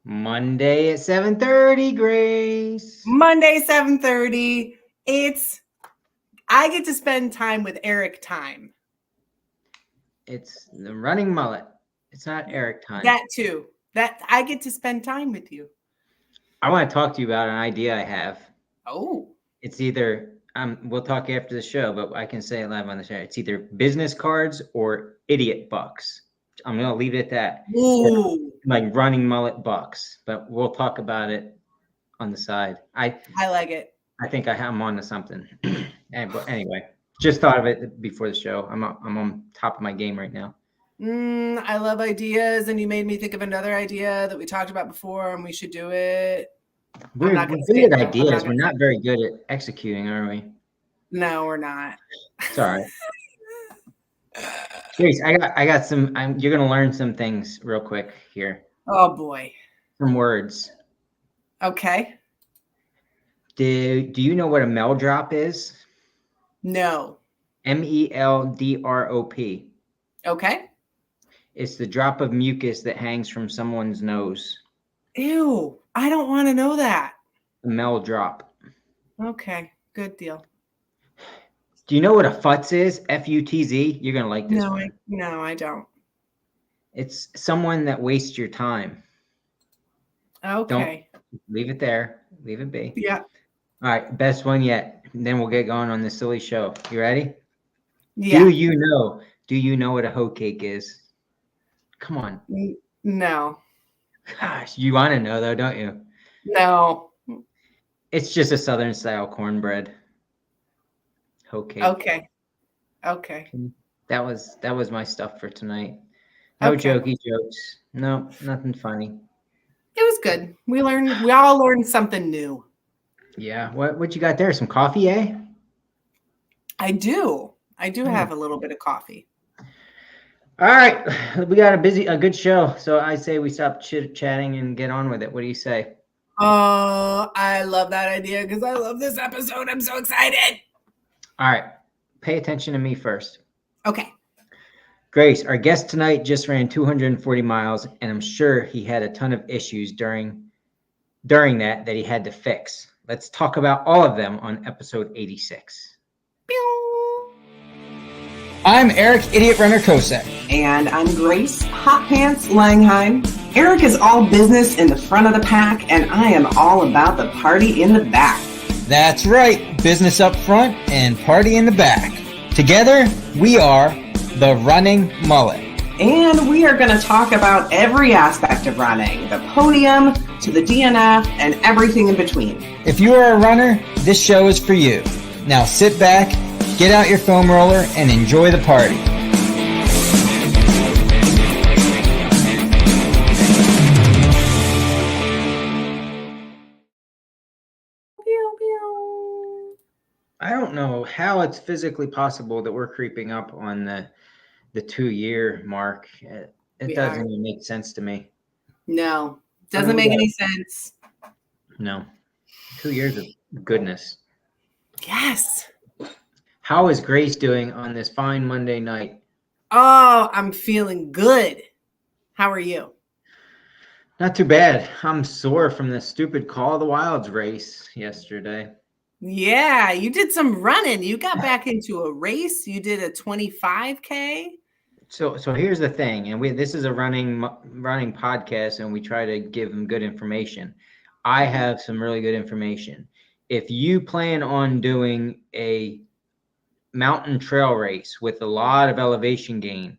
Monday at 7:30, Grace. Monday, 7:30. I get to spend time with Eric time. It's the Running Mullet. It's not Eric time. That too. That I get to spend time with you. I want to talk to you about an idea I have. Oh. It's either we'll talk after the show, but I can say it live on the show. It's either business cards or idiot bucks. I'm gonna leave it at that. Ooh. Like Running Mullet bucks, but we'll talk about it on the side. I like it. I think I'm on to something. Anyway, just thought of it before the show. I'm on top of my game right now. I love ideas, and you made me think of another idea that we talked about before, and we should do it. We're good at ideas. We're not very good at executing, are we? No, we're not. It's all right. Grace, I got some. You're gonna learn some things real quick here. Oh boy. Some words. Okay. Do you know what a meldrop is? No. MELDROP. Okay. It's the drop of mucus that hangs from someone's nose. Ew. I don't want to know that. A meldrop. Okay. Good deal. Do you know what a futz is? FUTZ? You're going to like this one. No, I don't. It's someone that wastes your time. Okay. Don't leave it there. Leave it be. Yeah. All right. Best one yet. And then we'll get going on this silly show. You ready? Yeah. Do you know what a hoe cake is? Come on. No. Gosh, you want to know though, don't you? No. It's just a Southern style cornbread. Hoe cake. Okay. That was my stuff for tonight. No jokey jokes. No, nothing funny. It was good. We all learned something new. Yeah. What you got there? Some coffee, eh? I do have a little bit of coffee. All right. We got a good show. So I say we stop chit-chatting and get on with it. What do you say? Oh, I love that idea because I love this episode. I'm so excited. All right. Pay attention to me first. Okay. Grace, our guest tonight just ran 240 miles, and I'm sure he had a ton of issues during that he had to fix. Let's talk about all of them on episode 86. I'm Eric, Idiot Runner Kosek. And I'm Grace, Hot Pants Langheim. Eric is all business in the front of the pack, and I am all about the party in the back. That's right, business up front and party in the back. Together, we are the Running Mullet. And we are going to talk about every aspect of running, the podium to the DNF and everything in between. If you are a runner, this show is for you. Now sit back, get out your foam roller, and enjoy the party. I don't know how it's physically possible that we're creeping up on the 2-year mark. It doesn't even make sense to me. No, doesn't make any sense. No. 2 years of goodness. Yes. How is Grace doing on this fine Monday night? Oh, I'm feeling good. How are you? Not too bad. I'm sore from the stupid Call of the Wilds race yesterday. Yeah, you did some running. You got back into a race. You did a 25K. So here's the thing, and this is a running podcast, and we try to give them good information. I have some really good information. If you plan on doing a mountain trail race with a lot of elevation gain,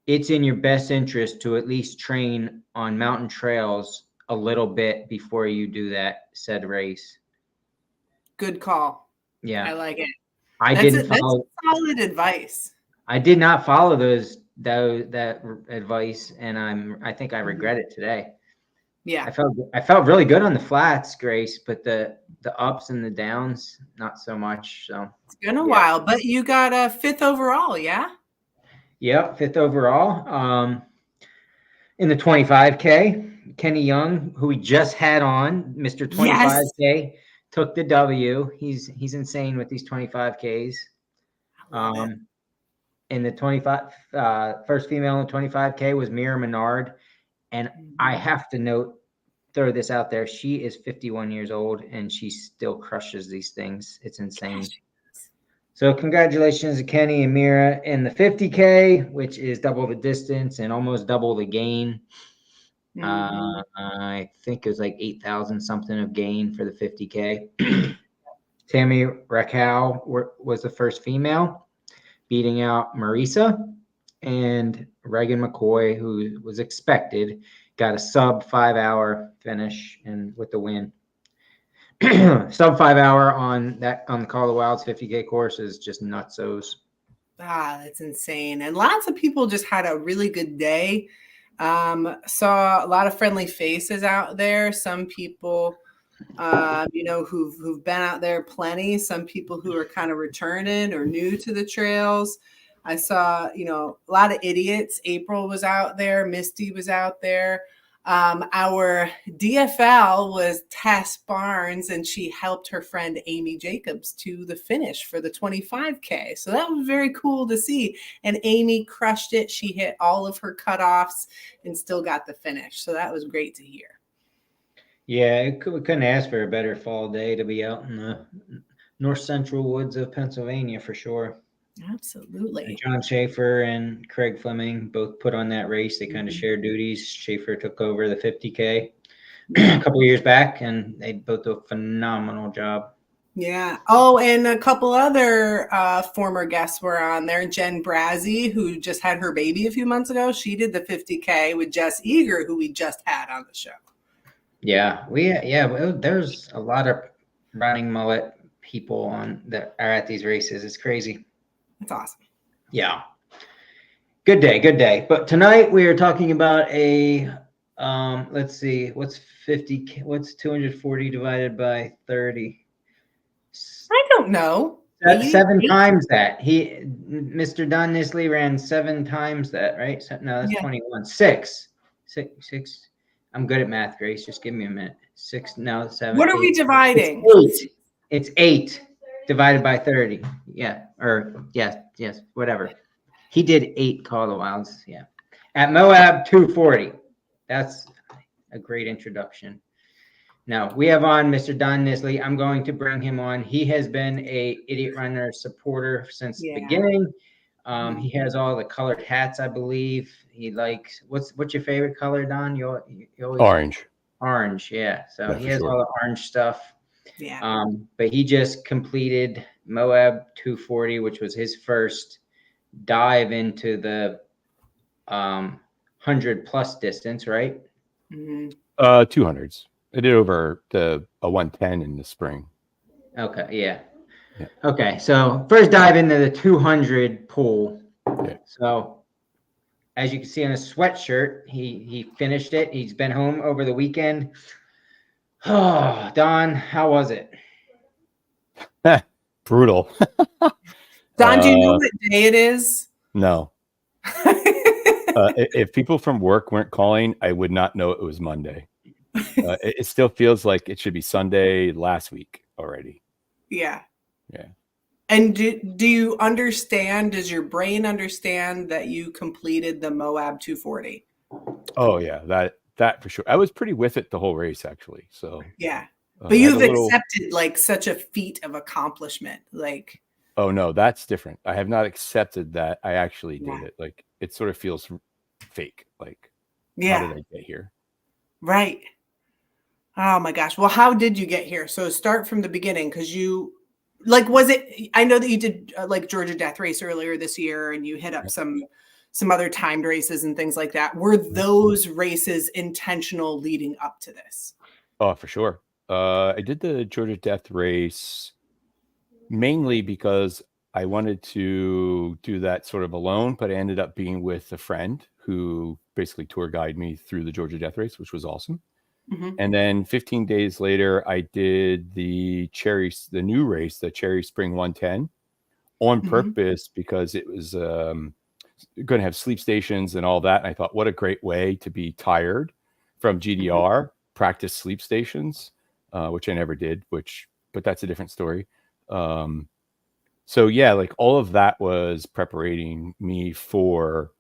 it's in your best interest to at least train on mountain trails a little bit before you do that said race. Good call. Yeah. I like it. That's solid advice. I did not follow that advice, and I think I regret it today. Yeah. I felt really good on the flats, Grace, but the ups and the downs, not so much. So it's been a while, but you got a 5th overall, yeah? Yep, 5th overall. In the 25K, Kenny Young, who we just had on, Mr. 25K, took the W. He's insane with these 25Ks. In the first female in the 25K was Mira Menard. And I have to note, throw this out there. She is 51 years old and she still crushes these things. It's insane. So congratulations to Kenny and Mira in the 50K, which is double the distance and almost double the gain. I think it was like 8,000 something of gain for the 50K. Tammy Raquel was the first female, beating out Marisa, and Reagan McCoy, who was expected, got a sub 5 hour finish and with the win. Sub 5 hour on the Call of the Wilds 50K course is just nutsos. That's insane. And lots of people just had a really good day. Saw a lot of friendly faces out there. Some people, who've been out there plenty. Some people who are kind of returning or new to the trails. I saw, a lot of idiots. April was out there. Misty was out there. Our DFL was Tess Barnes, and she helped her friend Amy Jacobs to the finish for the 25K. So that was very cool to see. And Amy crushed it. She hit all of her cutoffs and still got the finish. So that was great to hear. Yeah, we couldn't ask for a better fall day to be out in the north central woods of Pennsylvania for sure. Absolutely. And John Schaefer and Craig Fleming both put on that race. They kind of shared duties. Schaefer took over the 50K a couple of years back, and they both do a phenomenal job. Yeah. Oh, and a couple other former guests were on there. Jen Brazzi, who just had her baby a few months ago, she did the 50K with Jess Eager, who we just had on the show. Yeah, there's a lot of Running Mullet people on that are at these races. It's crazy. That's awesome. Yeah. Good day. But tonight we are talking about a let's see, what's 240 divided by 30? I don't know. That's 7 times that. Mr. Don Nissley ran 7 times that, right? So, no, that's 21. 6. I'm good at math, Grace. Just give me a minute. 6, no, 7. What are we dividing? It's 8 divided by 30. Yeah. Or yes, whatever. He did 8 Call of the Wilds. Yeah. At Moab 240. That's a great introduction. Now we have on Mr. Don Nissley. I'm going to bring him on. He has been a Idiot Runner supporter since the beginning. He has all the colored hats, I believe. He likes what's your favorite color, Don? You always orange, yeah. So he has all the orange stuff. Yeah. But he just completed Moab 240, which was his first dive into the 100+ distance, right? Mm-hmm. 200s. I did over a 110 in the spring. Okay, yeah. Okay, so first dive into the 200 pool. Yeah. So as you can see on his sweatshirt, he finished it. He's been home over the weekend. Oh, Don, how was it? Brutal. Don, do you know what day it is? No. If people from work weren't calling, I would not know it was Monday. It still feels like it should be Sunday last week already. Yeah. Yeah. And do you understand? Does your brain understand that you completed the Moab 240? Oh yeah, that for sure. I was pretty with it the whole race actually. So yeah, but you've accepted like such a feat of accomplishment. Like, oh no, that's different. I have not accepted that I actually did it. Like it sort of feels fake. Like, how did I get here? Right. Oh my gosh. Well, how did you get here? So start from the beginning, because was it, I know that you did like Georgia Death Race earlier this year and you hit up some other timed races and things like that. Were those races intentional leading up to this? Oh, for sure. I did the Georgia Death Race mainly because I wanted to do that sort of alone, but I ended up being with a friend who basically tour guided me through the Georgia Death Race, which was awesome. Mm-hmm. And then 15 days later, I did the new race, the Cherry Spring 110 on purpose because it was going to have sleep stations and all that. And I thought, what a great way to be tired from GDR, practice sleep stations, which I never did, but that's a different story. So yeah, like all of that was preparing me for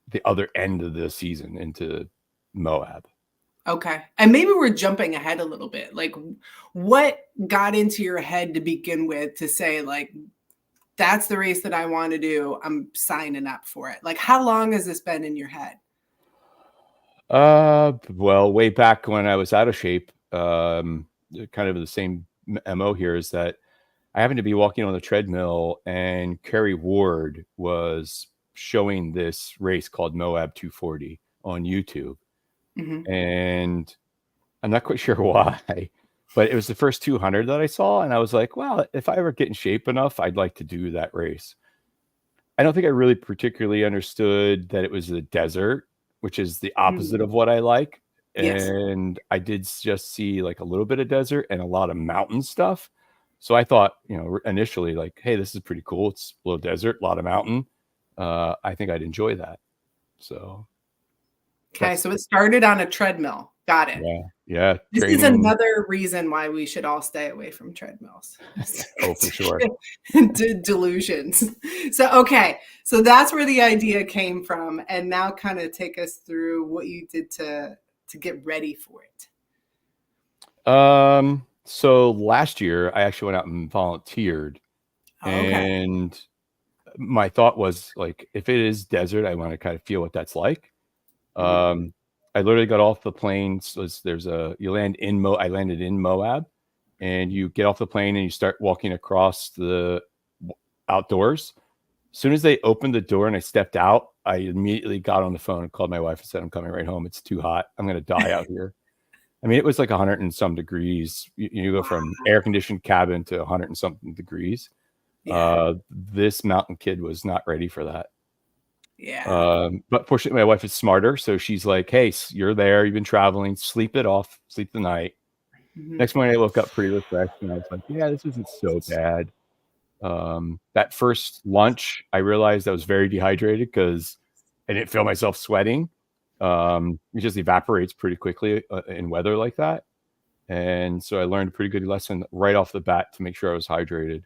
the other end of the season into Moab. Okay. And maybe we're jumping ahead a little bit. Like, what got into your head to begin with to say, like, that's the race that I want to do. I'm signing up for it. Like, how long has this been in your head? Well, way back when I was out of shape, kind of the same MO here is that I happened to be walking on the treadmill and Kerry Ward was showing this race called Moab 240 on YouTube. Mhm. And I'm not quite sure why, but it was the first 200 that I saw. And I was like, well, if I ever get in shape enough, I'd like to do that race. I don't think I really particularly understood that it was the desert, which is the opposite of what I like. Yes. And I did just see like a little bit of desert and a lot of mountain stuff. So I thought, initially like, hey, this is pretty cool. It's a little desert, a lot of mountain. I think I'd enjoy that. So. Okay. So it started on a treadmill. Got it. Yeah. This is another reason why we should all stay away from treadmills. Oh, for sure. Delusions. So, okay. So that's where the idea came from. And now kind of take us through what you did to get ready for it. So last year I actually went out and volunteered. And my thought was like, if it is desert, I want to kind of feel what that's like. I literally got off the plane. So I landed in Moab, and you get off the plane and you start walking across the outdoors. As soon as they opened the door and I stepped out, I immediately got on the phone and called my wife and said, I'm coming right home. It's too hot. I'm going to die out here. I mean, it was like 100 and some degrees. You go from air conditioned cabin to 100 and something degrees. Yeah. This mountain kid was not ready for that. Yeah. But fortunately, my wife is smarter. So she's like, hey, you're there. You've been traveling. Sleep it off. Sleep the night. Mm-hmm. Next morning, I woke up pretty refreshed. And I was like, yeah, this isn't so bad. That first lunch, I realized I was very dehydrated because I didn't feel myself sweating. It just evaporates pretty quickly in weather like that. And so I learned a pretty good lesson right off the bat to make sure I was hydrated,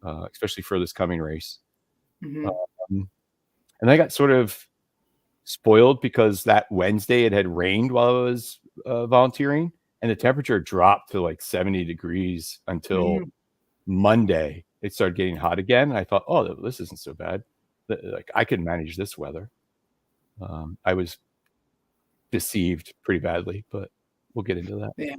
especially for this coming race. Mm-hmm. And I got sort of spoiled because that Wednesday it had rained while I was volunteering, and the temperature dropped to like 70 degrees until Monday. It started getting hot again. I thought, oh, this isn't so bad. Like I can manage this weather. I was deceived pretty badly, but we'll get into that. Yeah.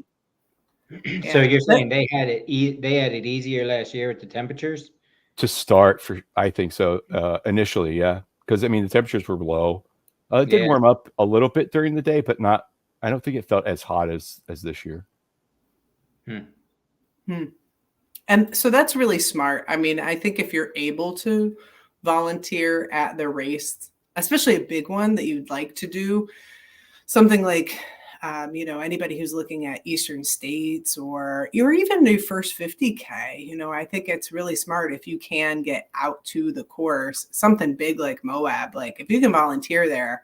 So you're saying they had it easier last year with the temperatures? To start, I think so. Initially, yeah. Because I mean the temperatures were low. It did warm up a little bit during the day, but not. I don't think it felt as hot as this year. And so that's really smart. I mean, I think if you're able to volunteer at the race, especially a big one that you'd like to do, something like anybody who's looking at Eastern States or even your first 50K, I think it's really smart if you can get out to the course, something big like Moab. Like if you can volunteer there,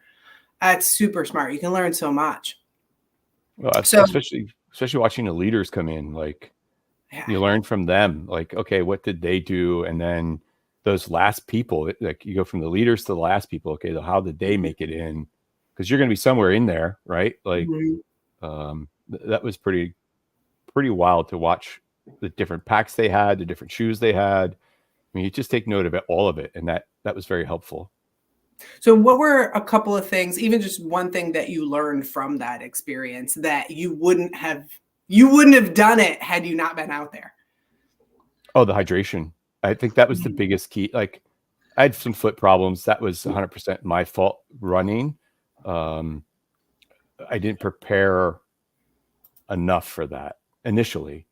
that's super smart. You can learn so much. Well, especially watching the leaders come in, like you learn from them. Like, okay, what did they do? And then those last people, like you go from the leaders to the last people. Okay, how did they make it in? Because you're going to be somewhere in there, right? Like, that was pretty wild to watch the different packs they had, the different shoes they had. I mean, you just take note of all of it, and that was very helpful. So, what were a couple of things, even just one thing that you learned from that experience that you wouldn't have done it had you not been out there? Oh, the hydration. I think that was the biggest key. Like, I had some foot problems. That was 100% my fault running. I didn't prepare enough for that initially.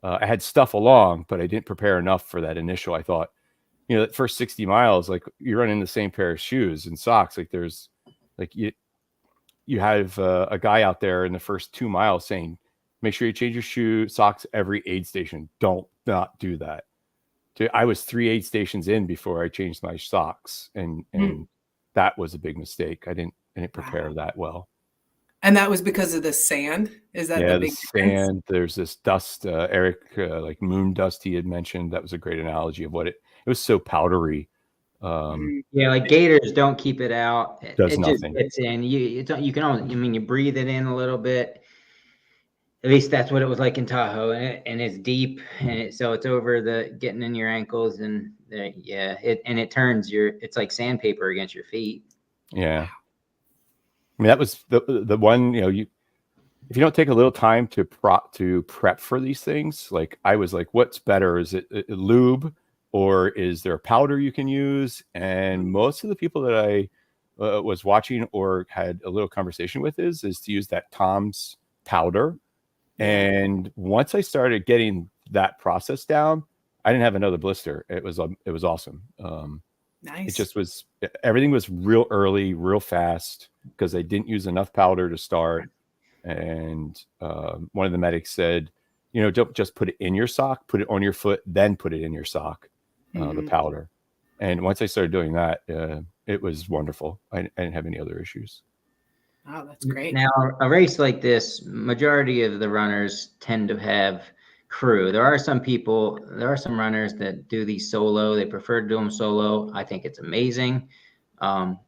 I had stuff along, but I didn't prepare enough for that initial. I thought, that first 60 miles, like you're running the same pair of shoes and socks. Like there's like you have a guy out there in the first 2 miles saying, make sure you change your socks every aid station. Don't not do that. I was 3 aid stations in before I changed my socks. And that was a big mistake. I didn't prepare that well. And that was because of the sand? Is that the big sand? There's this dust, Eric, like moon dust he had mentioned. That was a great analogy of what it was so powdery. Yeah, like gators don't keep it out. Does It just nothing. gets in. You can only, I mean, you breathe it in a little bit. At least that's what it was like in Tahoe, and it's deep, and so it's over the getting in your ankles, and it turns it's like sandpaper against your feet. Yeah. I mean, that was the one, if you don't take a little time to prep for these things, like I was like, what's better? Is it lube, or is there a powder you can use? And most of the people that I was watching or had a little conversation with is to use that Tom's powder. And once I started getting that process down, I didn't have another blister. It was awesome. Nice. It just was, everything was real early, real fast, because they didn't use enough powder to start. And one of the medics said, don't just put it in your sock, put it on your foot, then put it in your sock, the powder. And once I started doing that, it was wonderful. I didn't have any other issues. Wow, that's great. Now, a race like this, majority of the runners tend to have crew. There are some runners that do these solo. They prefer to do them solo. I think it's amazing to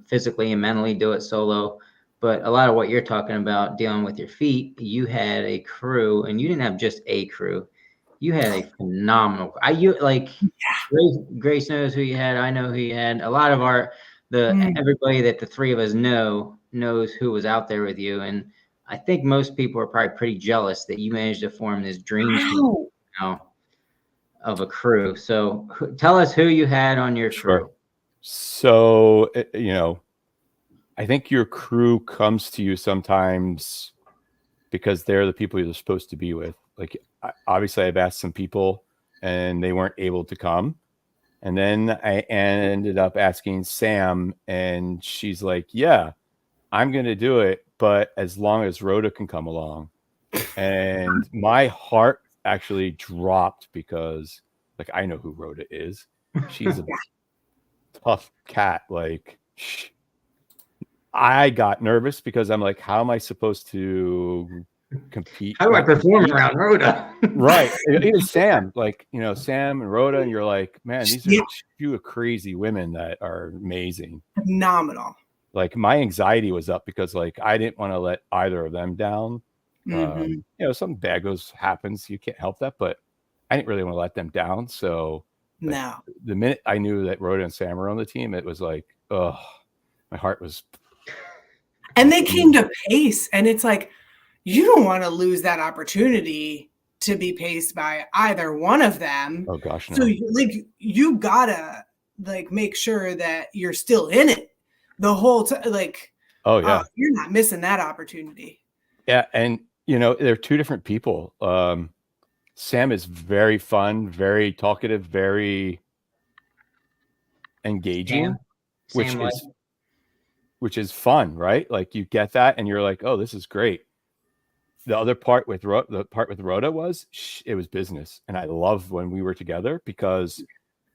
physically and mentally do it solo. But a lot of what you're talking about, dealing with your feet, you had a crew, and you didn't have just a crew. You had a phenomenal. Grace knows who you had. I know who you had. A lot of everybody that the three of us knows who was out there with you, and I think most people are probably pretty jealous that you managed to form this dream team of a crew. So tell us who you had on your crew. So I think your crew comes to you sometimes because they're the people you're supposed to be with. Like, obviously I've asked some people and they weren't able to come. And then I ended up asking Sam, and she's like, yeah, I'm going to do it, but as long as Rhoda can come along. And my heart actually dropped because, like, I know who Rhoda is. She's a tough cat. Like, I got nervous because I'm like, how am I supposed to compete? How do I perform around Rhoda? Right. Even Sam, Sam and Rhoda, and you're like, man, these are two crazy women that are amazing. Phenomenal. Like, my anxiety was up because, like, I didn't want to let either of them down. Something bad happens. You can't help that, but I didn't really want to let them down. So the minute I knew that Rhoda and Sam were on the team, it was like, oh, my heart was. And they came to pace, and it's like, you don't want to lose that opportunity to be paced by either one of them. Oh gosh, no. So you gotta make sure that you're still in it the whole time. Oh yeah, you're not missing that opportunity. Yeah, and they're two different people. Sam is very fun, very talkative, very engaging, which is fun, right? Like, you get that, and you're like, oh, this is great. The other part with Rhoda was it was business, and I love when we were together because,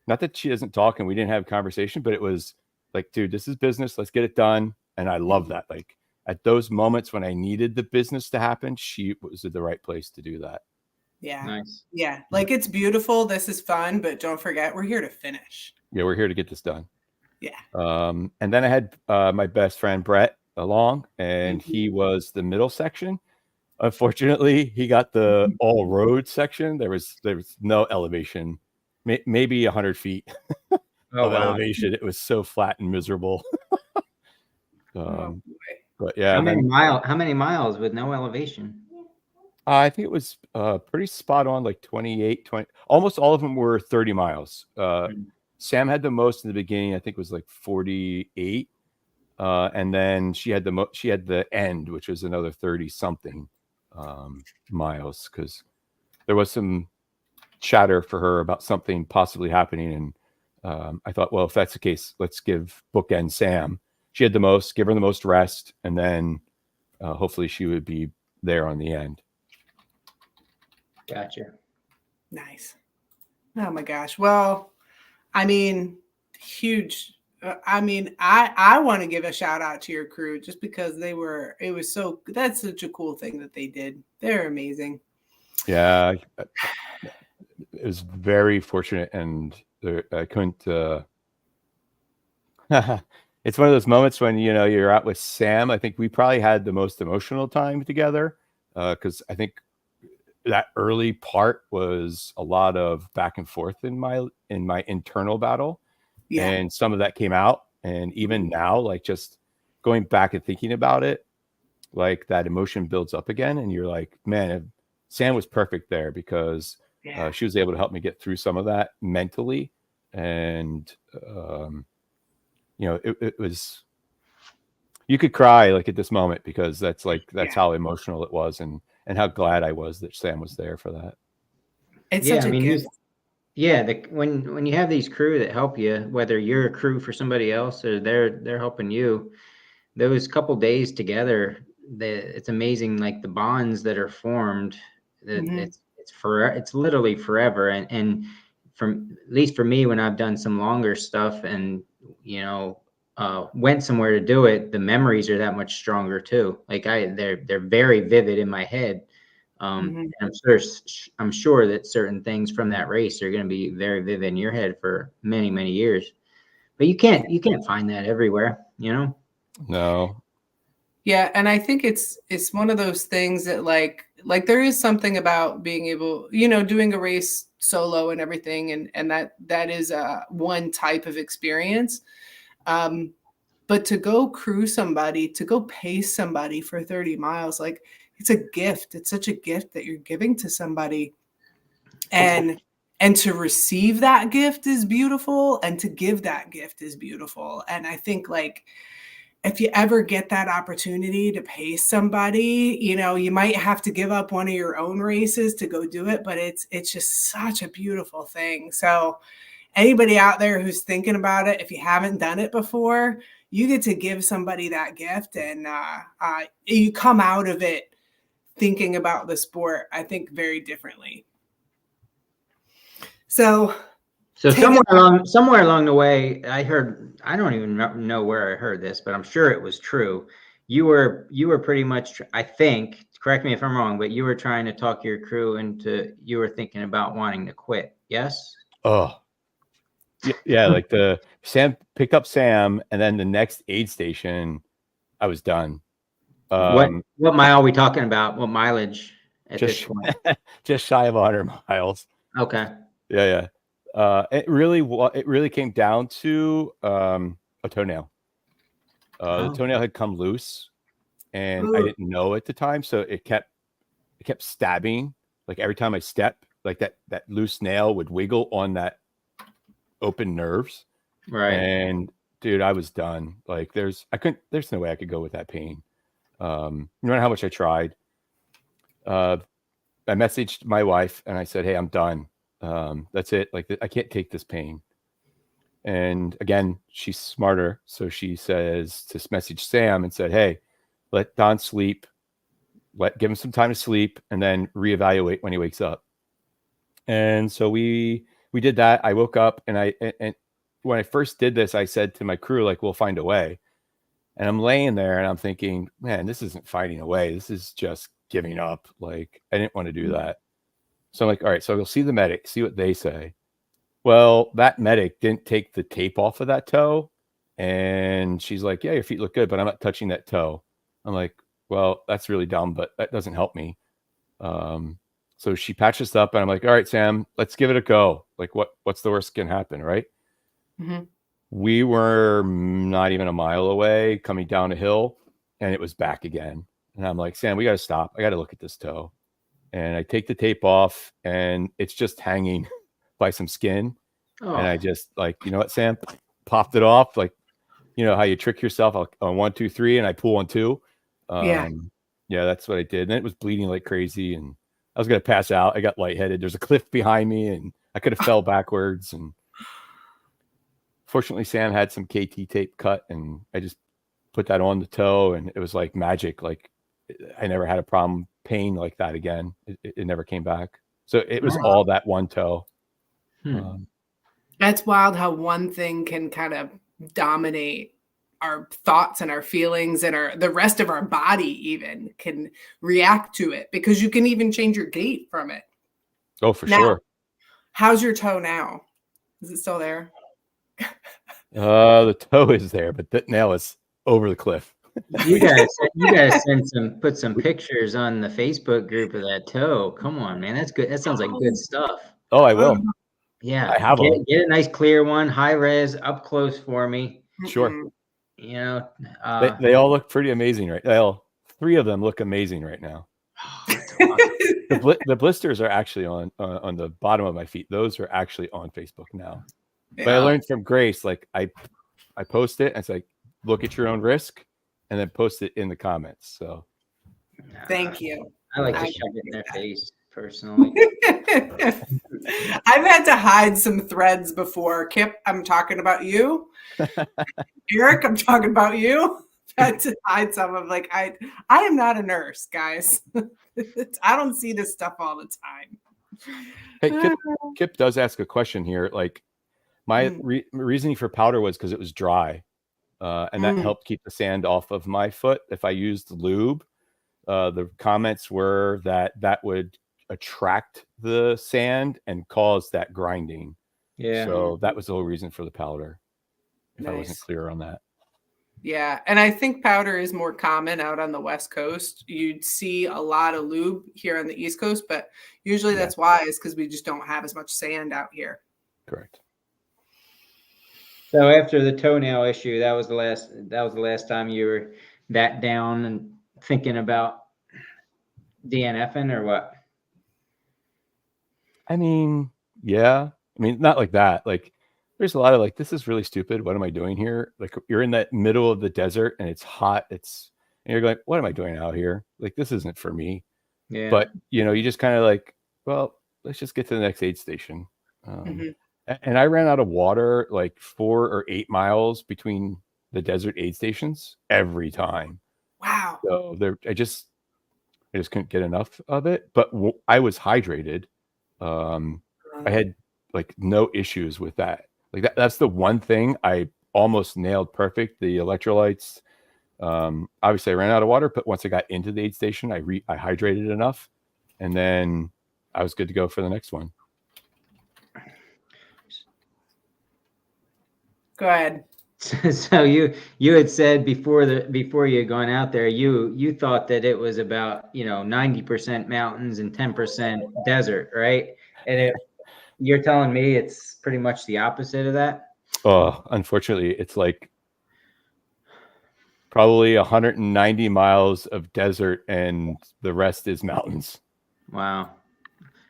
not that she doesn't talk and we didn't have a conversation, but it was like, dude, this is business. Let's get it done. And I love that. Like, at those moments when I needed the business to happen, she was at the right place to do that. Yeah. Nice. Yeah. Like, it's beautiful. This is fun, but don't forget, we're here to finish. Yeah, we're here to get this done. Yeah. And then I had my best friend Brett along, and he was the middle section. Unfortunately, he got the all road section. There was no elevation, maybe 100 feet of elevation. It was so flat and miserable. But yeah, how many miles with no elevation? I think it was pretty spot on, like 28, 20. Almost all of them were 30 miles. Sam had the most in the beginning. I think it was like 48, and then she had the end, which was another 30 something miles, because there was some chatter for her about something possibly happening, and I thought, well, if that's the case, let's give bookend Sam. She had the most, give her the most rest, and then hopefully she would be there on the end. Gotcha. Nice. Oh my gosh. Well, I mean, huge. I want to give a shout out to your crew just because that's such a cool thing that they did. They're amazing. Yeah. It was very fortunate, and I couldn't It's one of those moments when, you're out with Sam. I think we probably had the most emotional time together, because I think that early part was a lot of back and forth in my internal battle. Yeah. And some of that came out. And even now, like, just going back and thinking about it, like, that emotion builds up again. And you're like, man, Sam was perfect there, because she was able to help me get through some of that mentally. And, it was, you could cry like at this moment, because that's how emotional it was, and how glad I was that Sam was there for that. It's such a gift. When you have these crew that help you, whether you're a crew for somebody else or they're helping you, those couple days together, it's amazing, like the bonds that are formed. It's literally forever. And from, at least for me, when I've done some longer stuff and went somewhere to do it, the memories are that much stronger too. Like they're very vivid in my head. And I'm sure that certain things from that race are going to be very vivid in your head for many, many years. But you can't find that everywhere, No. Yeah, and I think it's one of those things that like there is something about being able, doing a race solo and everything, and that is one type of experience. But to go crew somebody, to go pace somebody for 30 miles, like, it's a gift. It's such a gift that you're giving to somebody. And to receive that gift is beautiful, and to give that gift is beautiful. And I think, like, if you ever get that opportunity to pace somebody, you might have to give up one of your own races to go do it, but it's just such a beautiful thing. So anybody out there who's thinking about it, if you haven't done it before, you get to give somebody that gift, and you come out of it thinking about the sport, I think, very differently. So somewhere along the way, I heard, I don't even know where I heard this, but I'm sure it was true. You were pretty much, I think, correct me if I'm wrong, but you were trying to talk your crew into, you were thinking about wanting to quit. Yes? Oh, yeah. Like pick up Sam, and then the next aid station, I was done. What mile are we talking about? What mileage at this point? Just shy of 100 miles. Okay. Yeah. It really came down to a toenail. The toenail had come loose, and I didn't know at the time, so it kept stabbing. Like, every time I step, like that loose nail would wiggle on that open nerves. Right. And dude, I was done. Like, there's no way I could go with that pain. No matter how much I tried. I messaged my wife and I said, "Hey, I'm done. That's it. Like, I can't take this pain." And again, she's smarter, so she says to message Sam and said, "Hey, let Don sleep. Give him some time to sleep, and then reevaluate when he wakes up." And so we did that. I woke up, and when I first did this, I said to my crew, like, "We'll find a way." And I'm laying there and I'm thinking, man, this isn't finding a way. This is just giving up. Like, I didn't want to do that. So I'm like, all right, so we'll see the medic, see what they say. Well, that medic didn't take the tape off of that toe. And she's like, yeah, your feet look good, but I'm not touching that toe. I'm like, well, that's really dumb, but that doesn't help me. So she patched us up, and I'm like, all right, Sam, let's give it a go. Like, what's the worst that can happen, right? Mm-hmm. We were not even a mile away coming down a hill, and it was back again. And I'm like, Sam, we got to stop. I got to look at this toe. And I take the tape off, and it's just hanging by some skin. Oh. And I just, like, you know what, Sam? Popped it off. Like, you know how you trick yourself on 1, 2, 3, and I pull on 2. Yeah, that's what I did. And then it was bleeding like crazy, and I was going to pass out. I got lightheaded. There's a cliff behind me, and I could have fell backwards. And fortunately, Sam had some KT tape cut, and I just put that on the toe, and it was like magic. Like, I never had a problem pain like that again. It never came back. So it was all that one toe. That's wild how one thing can kind of dominate our thoughts and our feelings, and the rest of our body even can react to it, because you can even change your gait from it. Oh, for sure. How's your toe now? Is it still there? The toe is there, but now it's over the cliff. You guys put some pictures on the Facebook group of that toe. Come on, man. That's good. That sounds like good stuff. Oh, I will. Yeah. I have get a nice clear one, high res, up close for me. Sure. You know, they all look pretty amazing, right? Well, 3 of them look amazing right now. That's awesome. The blisters are actually on the bottom of my feet. Those are actually on Facebook now. Yeah. But I learned from Grace, like I post it and it's like, look at your own risk, and then post it in the comments. So thank you. I like to shove it in their face personally. I've had to hide some threads before. Kip, I'm talking about you. Eric, I'm talking about you. I had to hide some of like I am not a nurse, guys. I don't see this stuff all the time. Hey, Kip does ask a question here. Like my reasoning for powder was because it was dry, and that helped keep the sand off of my foot. If I used lube, the comments were that would attract the sand and cause that grinding. Yeah. So that was the whole reason for the powder. If Nice. I wasn't clear on that. Yeah, and I think powder is more common out on the West Coast. You'd see a lot of lube here on the East Coast, but usually that's why is because we just don't have as much sand out here. Correct. So after the toenail issue, that was the last time you were that down and thinking about DNFing or what? I mean, yeah. I mean, not like that. Like, there's a lot of like, this is really stupid. What am I doing here? Like, you're in that middle of the desert and it's hot. And you're going, what am I doing out here? Like, this isn't for me. Yeah. But, you just kind of like, well, let's just get to the next aid station. And I ran out of water like 4 or 8 miles between the desert aid stations every time. Wow. So I just couldn't get enough of it. But I was hydrated. I had like no issues with that. Like that's the one thing I almost nailed perfect. The electrolytes. Obviously I ran out of water, but once I got into the aid station, I hydrated enough, and then I was good to go for the next one. Go ahead. So you had said before you had gone out there, you thought that it was about 90% mountains and 10% desert, right? And you're telling me it's pretty much the opposite of that? Oh, unfortunately, it's like probably 190 miles of desert and the rest is mountains. Wow.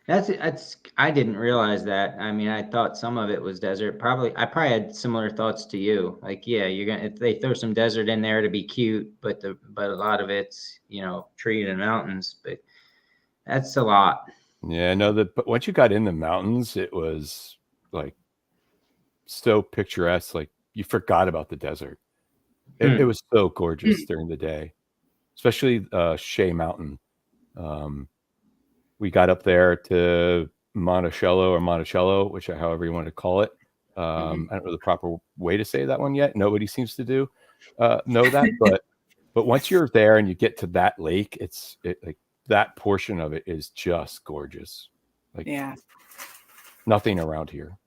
That's I didn't realize that. I mean, I thought some of it was desert. I probably had similar thoughts to you. Like, yeah, if they throw some desert in there to be cute, but a lot of it's, trees and mountains, but that's a lot. Yeah, no, but once you got in the mountains, it was like so picturesque. Like you forgot about the desert. It was so gorgeous during the day, especially Shea Mountain. We got up there to Monticello, which however you want to call it. I don't know the proper way to say that one yet. Nobody seems to know that, but once you're there and you get to that lake, like that portion of it is just gorgeous. Like nothing around here.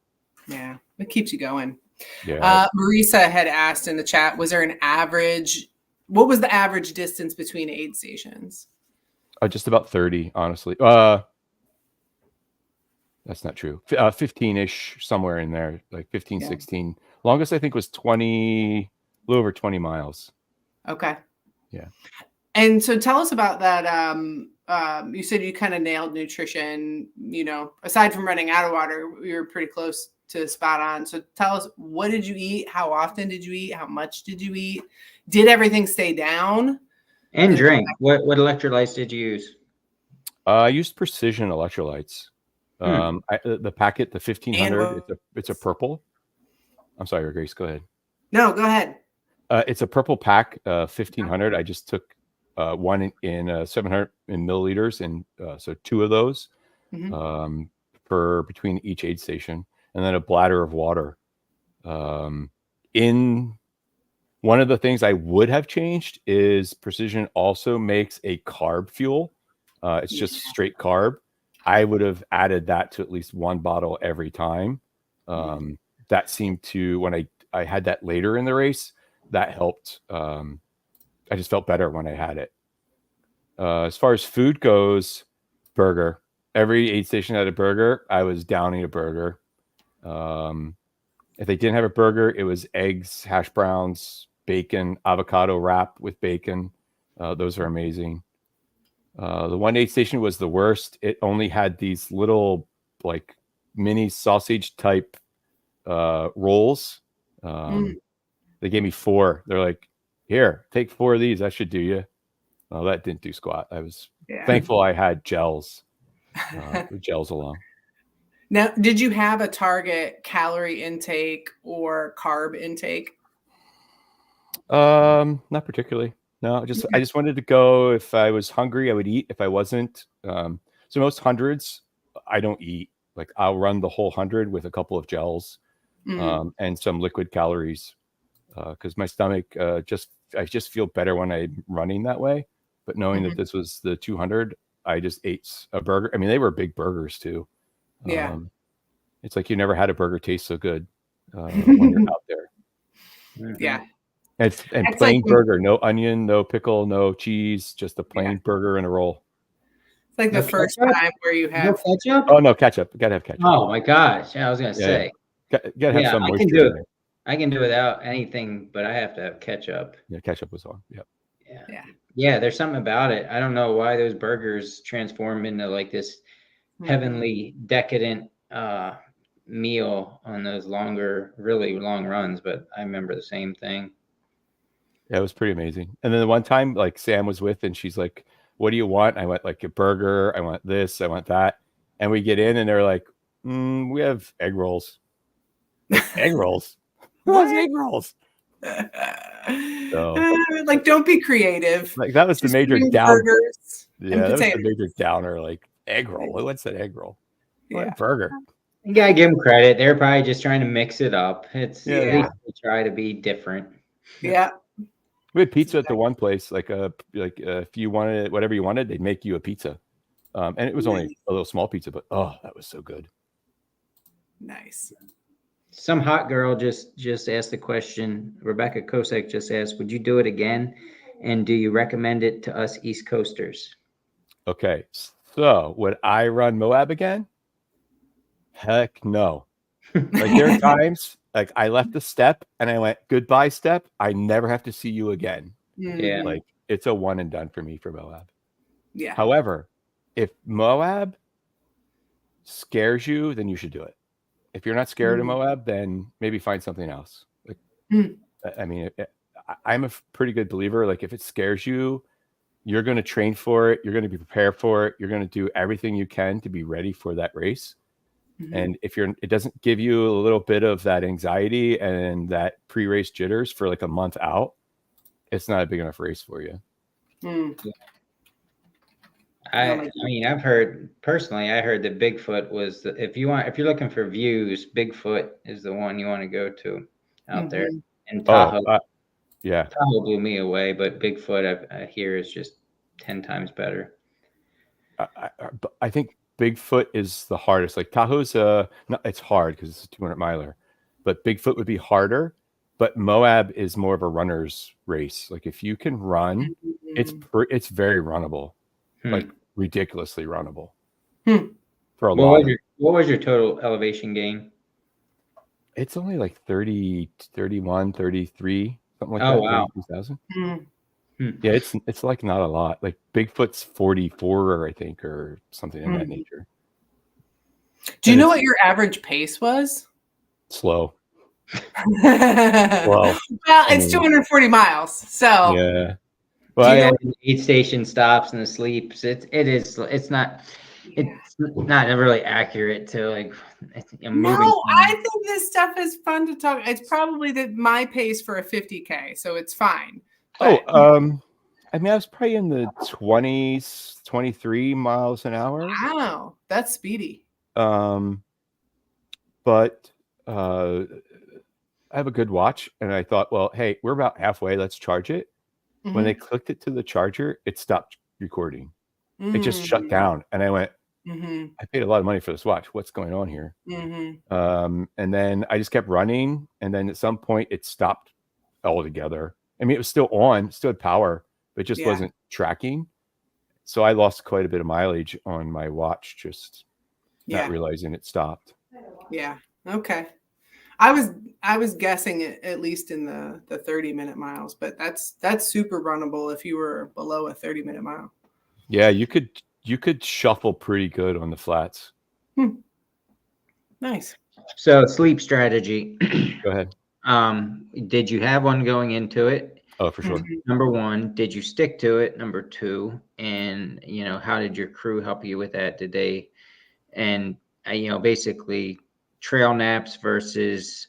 Yeah, it keeps you going. Yeah. Marisa had asked in the chat, was there an average? What was the average distance between aid stations? Just about 30, honestly. That's not true. 15-ish, somewhere in there, like 15, 16. Longest I think was 20, a little over 20 miles. Okay. Yeah. And so tell us about that. You said you kind of nailed nutrition, aside from running out of water, you were pretty close to spot on. So tell us, what did you eat? How often did you eat? How much did you eat? Did everything stay down? And drink. What electrolytes did you use? I used Precision electrolytes. The packet, the 1500, it's a purple. I'm sorry, Grace, go ahead. No, go ahead. It's a purple pack, 1500. I just took one in 700 milliliters, and so 2 of those per between each aid station, and then a bladder of water. In one of the things I would have changed is Precision also makes a carb fuel. It's just straight carb. I would have added that to at least 1 bottle every time. That seemed to, when I had that later in the race. That helped. I just felt better when I had it. As far as food goes, burger. Every aid station had a burger. I was downing a burger. If they didn't have a burger, it was eggs, hash browns, bacon, avocado wrap with bacon. Those are amazing. The one aid station was the worst. It only had these little like mini sausage type rolls. They gave me 4. They're like, here, take 4 of these. That should do you. Well, that didn't do squat. I was thankful I had gels. Gels along. Now, did you have a target calorie intake or carb intake? Not particularly. No, I just wanted to go. If I was hungry, I would eat. If I wasn't, so most hundreds, I don't eat. Like I'll run the whole 100 with a couple of gels, and some liquid calories, because my stomach I just feel better when I'm running that way. But knowing that this was the 200, I just ate a burger. I mean, they were big burgers too. Yeah. It's like you never had a burger taste so good when you're out there. Yeah. And plain like, burger, no onion, no pickle, no cheese, just a plain burger and a roll. It's like the first time where you have ketchup. Oh no, ketchup! You gotta have ketchup. Oh my gosh, I was gonna say. Gotta have some moisture in there. I can do without anything, but I have to have ketchup. Yeah, ketchup was on. Yep. Yeah. There's something about it. I don't know why those burgers transform into like this heavenly, decadent meal on those really long runs. But I remember the same thing. Yeah, it was pretty amazing. And then the one time, like Sam was with, and she's like, "What do you want?" I went like a burger. I want this. I want that. And we get in, and they're like, "We have egg rolls." Like, egg rolls. Who has egg rolls? So, like, don't be creative. Like that was the major downer. Yeah, that was the major downer. Like egg roll. What's an egg roll? What burger? You gotta give them credit. They're probably just trying to mix it up. It's at least they try to be different. Yeah. We had pizza at the one place. Like if you wanted whatever you wanted, they'd make you a pizza. And it was only a little small pizza, but that was so good. Nice. Some hot girl just asked the question. Rebecca Kosek just asked, "Would you do it again? And do you recommend it to us East Coasters?" Okay, so would I run Moab again? Heck no. Like there are times like I left the step and I went, goodbye step. I never have to see you again. Yeah. Like it's a one and done for me for Moab. Yeah. However, if Moab scares you, then you should do it. If you're not scared of Moab, then maybe find something else. Like, I mean, I'm a pretty good believer. Like if it scares you, you're going to train for it. You're going to be prepared for it. You're going to do everything you can to be ready for that race. And if it doesn't give you a little bit of that anxiety and that pre-race jitters for like a month out, it's not a big enough race for you. I mean, I heard that Bigfoot was if you're looking for views, Bigfoot is the one you want to go to out there. And Tahoe, Tahoe blew me away, but Bigfoot I hear is just 10 times better. I think Bigfoot is the hardest. Like Tahoe's it's hard because it's a 200 miler, but Bigfoot would be harder. But Moab is more of a runner's race. Like if you can run, it's very runnable, like ridiculously runnable. For a lot. What was your total elevation gain? It's only like 30, 31, 33, something like that. Oh wow. 32,000. Yeah, it's like not a lot. Like Bigfoot's 44, I think, or something in that nature. Do you know what your average pace was? Slow. Well, it's 240 miles. So yeah. Well, the aid station stops and the sleeps. It's not really accurate to like. I think this stuff is fun to talk. It's probably my pace for a 50K, so it's fine. But, I mean, I was probably in the 20s, 23 miles an hour. Wow, that's speedy. But I have a good watch, and I thought, well, hey, we're about halfway. Let's charge it. When they clicked it to the charger, it stopped recording. It just shut down, and I went, I paid a lot of money for this watch. What's going on here? And then I just kept running. And then at some point it stopped altogether. I mean, it was still on, still had power, but it just wasn't tracking. So I lost quite a bit of mileage on my watch, just not realizing it stopped. Yeah. Okay. I was guessing it at least in the 30-minute miles, but that's super runnable if you were below a 30-minute mile. Yeah, you could shuffle pretty good on the flats. Nice. So sleep strategy. Go ahead. Did you have one going into it? Oh, for sure. Number one, did you stick to it? Number two, and how did your crew help you with that? Did they, and basically trail naps versus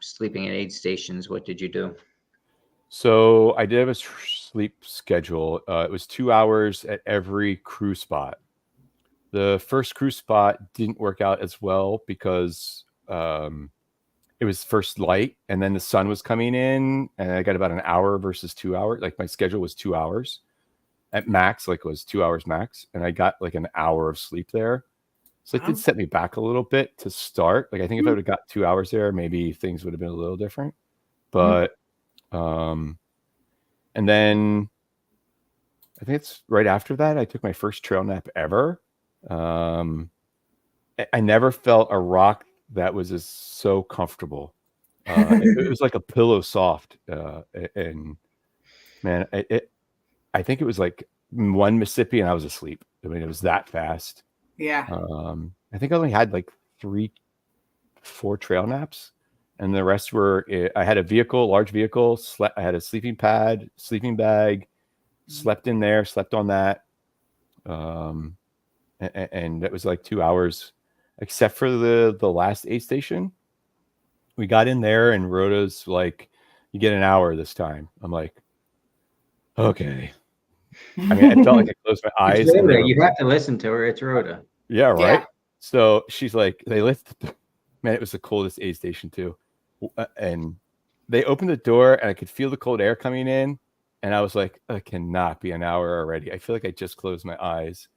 sleeping at aid stations? What did you do? So I did have a sleep schedule. It was 2 hours at every crew spot. The first crew spot didn't work out as well because it was first light and then the sun was coming in and I got about an hour versus 2 hours. Like my schedule was 2 hours at max, like it was 2 hours max. And I got like an hour of sleep there. So it did set me back a little bit to start. Like I think if I would have got 2 hours there, maybe things would have been a little different. But and then I think it's right after that, I took my first trail nap ever. I never felt a rock that was so comfortable. It was like a pillow soft. And man, I think it was like one Mississippi and I was asleep. I mean, it was that fast. Yeah. I think I only had like 4 trail naps. And the rest were, I had a large vehicle, I had a sleeping pad, sleeping bag, slept in there, slept on that. And it was like 2 hours, except for the last aid station. We got in there and Rhoda's like, you get an hour this time. I'm like, okay. I mean, I felt like I closed my eyes. It's Rhoda. You have to listen to her. It's Rhoda. Yeah, right. Yeah. So she's like, they lifted, man, it was the coldest aid station too. And they opened the door and I could feel the cold air coming in. And I was like, it cannot be an hour already. I feel like I just closed my eyes.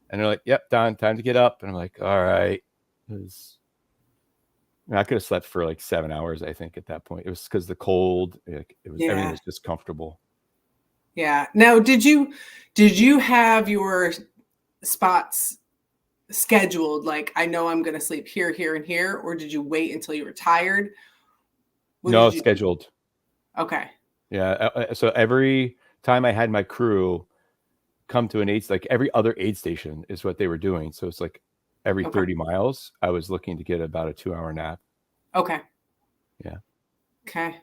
And they're like, yep, Don, time to get up. And I'm like, all right. I could have slept for like 7 hours, I think, at that point. It was because the cold, everything was just comfortable. Yeah. Now, did you have your spots scheduled? Like, I know I'm going to sleep here, here, and here, or did you wait until you were tired? No, scheduled. Okay. Yeah. So every time I had my crew come to an aid, like every other aid station is what they were doing. So it's like every 30 miles, I was looking to get about a 2-hour nap. Okay. Yeah. Okay.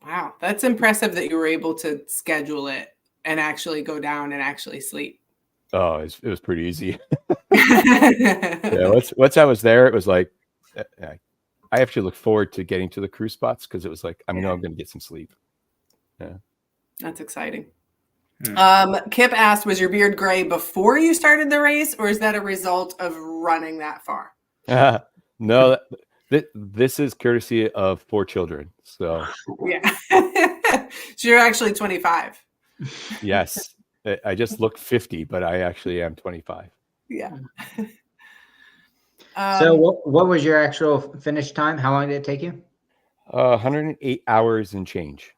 Wow. That's impressive that you were able to schedule it and actually go down and actually sleep. Oh, it was pretty easy. Yeah. Once I was there, it was like, I actually look forward to getting to the crew spots because it was like, I know I'm going to get some sleep. Yeah. That's exciting. Kip asked, was your beard gray before you started the race, or is that a result of running that far? No, this is courtesy of 4 children. So yeah. So you're actually 25. Yes. I just look 50, but I actually am 25. Yeah. So what was your actual finish time? How long did it take you? 108 hours and change.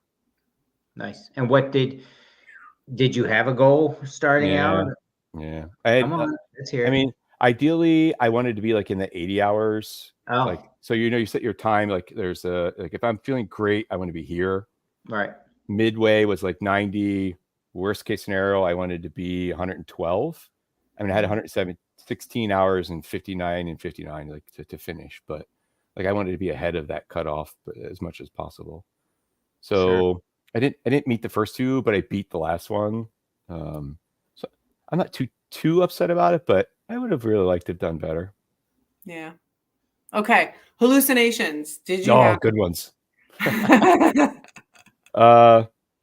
Nice. And what did you have a goal starting out? Yeah. Come on, let's hear it. I mean, ideally I wanted to be like in the 80 hours. Oh. Like, so, you set your time, like there's like, if I'm feeling great, I want to be here. Right. Midway was like 90. Worst case scenario, I wanted to be 112. I mean, I had 16 hours and 59 and 59 like to finish, but like I wanted to be ahead of that cutoff as much as possible. So sure. I didn't meet the first 2, but I beat the last one. So I'm not too upset about it, but I would have really liked to have done better. Yeah. Okay. Hallucinations. Did you have good ones?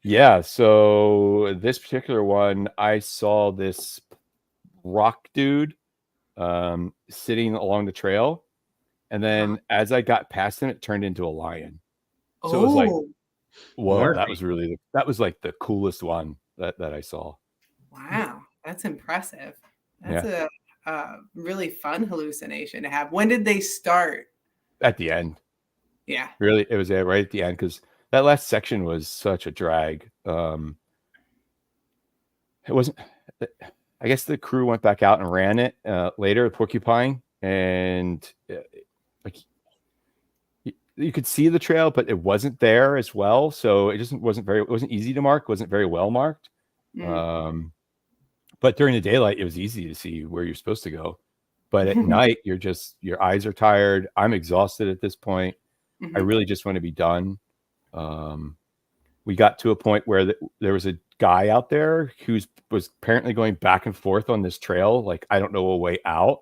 Yeah. So this particular one, I saw this rock dude sitting along the trail, and then as I got past him, it turned into a lion. So it was like, whoa, that was like the coolest one that I saw. Wow, that's impressive. That's really fun hallucination to have. When did they start? At the end. Yeah. Really, it was right at the end, because that last section was such a drag. It wasn't. I guess the crew went back out and ran it later, Porcupine, and like you could see the trail, but it wasn't there as well. So it wasn't easy to mark. Wasn't very well marked. But during the daylight, it was easy to see where you're supposed to go. But at night, your eyes are tired. I'm exhausted at this point. I really just want to be done. We got to a point where there was a guy out there who was apparently going back and forth on this trail, like, I don't know, a way out.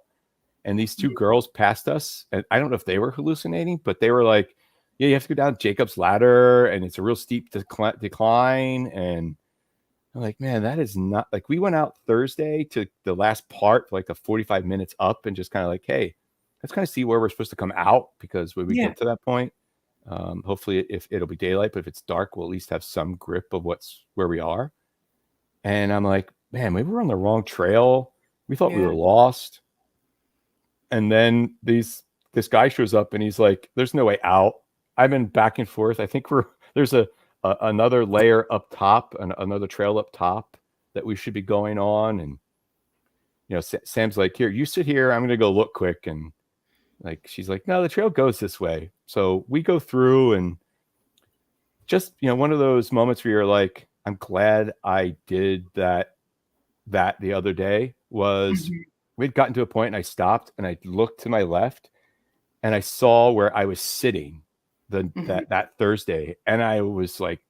And these two girls passed us, and I don't know if they were hallucinating, but they were like, yeah, you have to go down Jacob's ladder, and it's a real steep decline. And I'm like, man, that is not like, we went out Thursday to the last part, like the 45 minutes up, and just kind of like, hey, let's kind of see where we're supposed to come out, because when we get to that point, hopefully if it'll be daylight, but if it's dark, we'll at least have some grip of where we are. And I'm like, man, maybe we're on the wrong trail. We thought we were lost. And then this guy shows up, and he's like, there's no way out. I've been back and forth. I think there's another layer up top, and another trail up top that we should be going on. And, you know, Sam's like, here, you sit here. I'm going to go look quick. And like, she's like, no, the trail goes this way. So we go through, and just, you know, one of those moments where you're like, I'm glad I did that the other day was we'd gotten to a point, and I stopped, and I looked to my left, and I saw where I was sitting that Thursday. And I was like,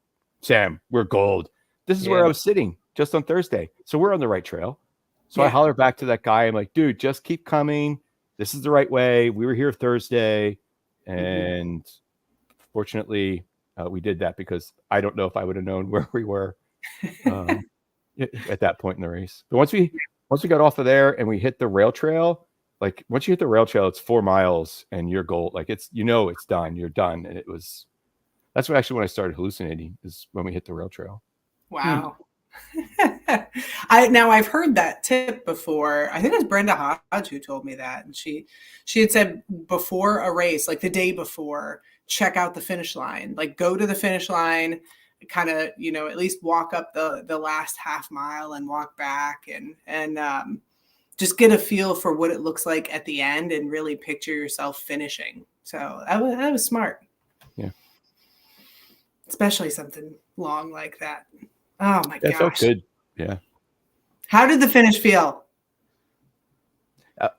Sam, we're gold. This is where I was sitting just on Thursday. So we're on the right trail. So I holler back to that guy. I'm like, dude, just keep coming. This is the right way. We were here Thursday. And fortunately, we did that, because I don't know if I would have known where we were at that point in the race. But once we got off of there and we hit the rail trail, like, once you hit the rail trail, it's 4 miles and you're gold. Like, it's, you know, it's done. You're done. And that's when I started hallucinating, is when we hit the rail trail. Wow. I've heard that tip before. I think it was Brenda Hodge who told me that. And she had said before a race, like the day before, check out the finish line, like go to the finish line, kind of, you know, at least walk up the last half mile and walk back, and just get a feel for what it looks like at the end, and really picture yourself finishing. So that was smart. Yeah. Especially something long like that. Oh my gosh. It felt good. Yeah. How did the finish feel?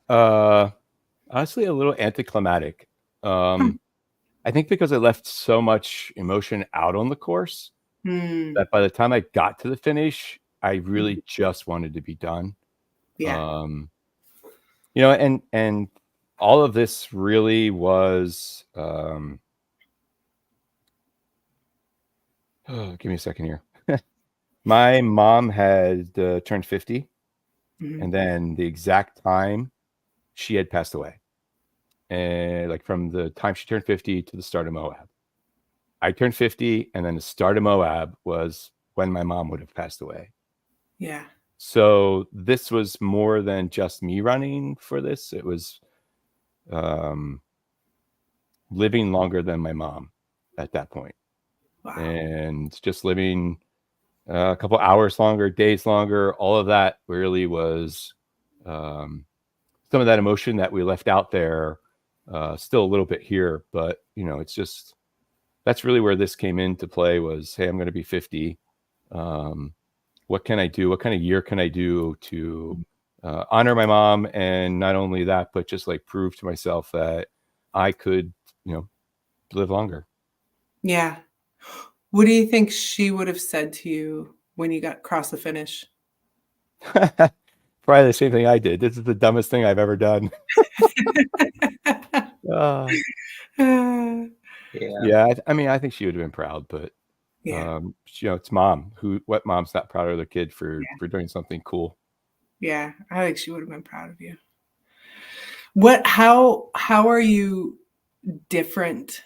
Honestly, a little anticlimactic. I think because I left so much emotion out on the course that by the time I got to the finish, I really just wanted to be done. Yeah. You know, and all of this really was, give me a second here. My mom had turned 50, and then the exact time she had passed away. And like, from the time she turned 50 to the start of Moab. I turned 50, and then the start of Moab was when my mom would have passed away. Yeah. So this was more than just me running for this. It was living longer than my mom at that point. Wow. And just living a couple hours longer, days longer. All of that really was some of that emotion that we left out there. Still a little bit here, but, you know, it's just, that's really where this came into play, was, hey, I'm going to be 50. What can I do? What kind of year can I do to honor my mom? And not only that, but just like prove to myself that I could, you know, live longer. Yeah. What do you think she would have said to you when you got across the finish? Probably the same thing I did. This is the dumbest thing I've ever done. Yeah. I mean, I think she would have been proud, but you know, it's mom. What mom's not proud of their kid for doing something cool? Yeah, I think she would have been proud of you. How are you different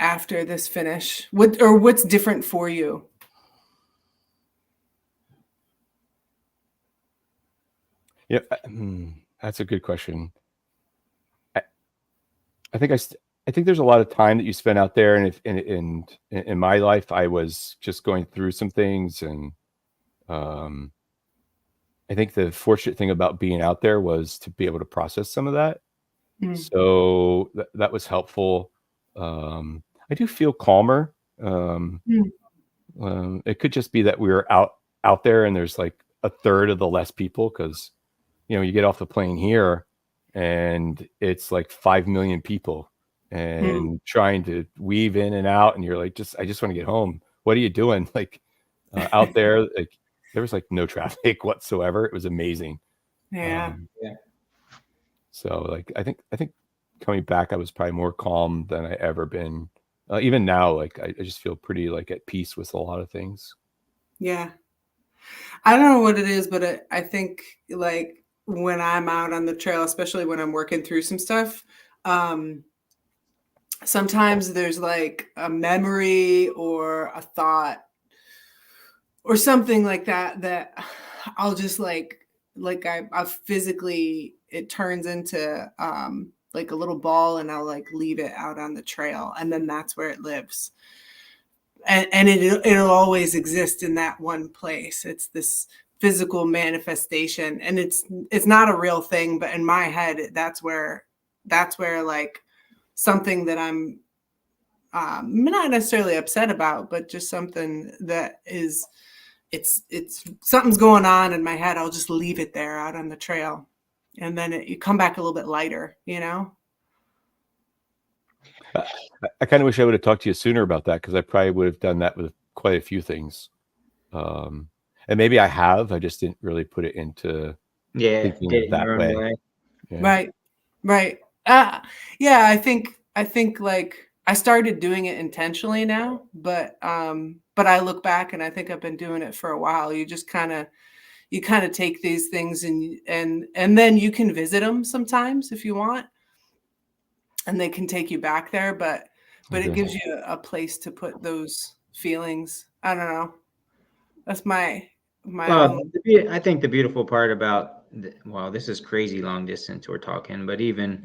after this finish? What's different for you? Yeah, That's a good question. I think I think there's a lot of time that you spend out there, and if in my life, I was just going through some things, and I think the fortunate thing about being out there was to be able to process some of that. So that was helpful. I do feel calmer. It could just be that we were out there, and there's like a third of the less people, because you get off the plane here and it's like 5 million people, and trying to weave in and out, and you're like, I just want to get home. What are you doing? Like out there, like there was like no traffic whatsoever. It was amazing. Yeah. So like I think coming back, I was probably more calm than I ever been. Even now, like I just feel pretty like at peace with a lot of things. Yeah. I don't know what it is, but I think like when I'm out on the trail, especially when I'm working through some stuff, sometimes there's like a memory or a thought or something like that I'll just like I physically, it turns into like a little ball, and I'll like leave it out on the trail, and then that's where it lives. And it'll always exist in that one place. It's this physical manifestation, and it's not a real thing, but in my head, that's where like something that I'm not necessarily upset about, but just something that is, it's something's going on in my head. I'll just leave it there out on the trail, and then you come back a little bit lighter, I kind of wish I would have talked to you sooner about that, because I probably would have done that with quite a few things. And maybe I just didn't really put it into thinking of that way. Yeah. Right. Yeah, I think like I started doing it intentionally now, but I look back and I think I've been doing it for a while. You just kind of take these things and then you can visit them sometimes if you want, and they can take you back there, but it gives you a place to put those feelings. I don't know. That's my own. I think the beautiful part about this is crazy long distance we're talking, but even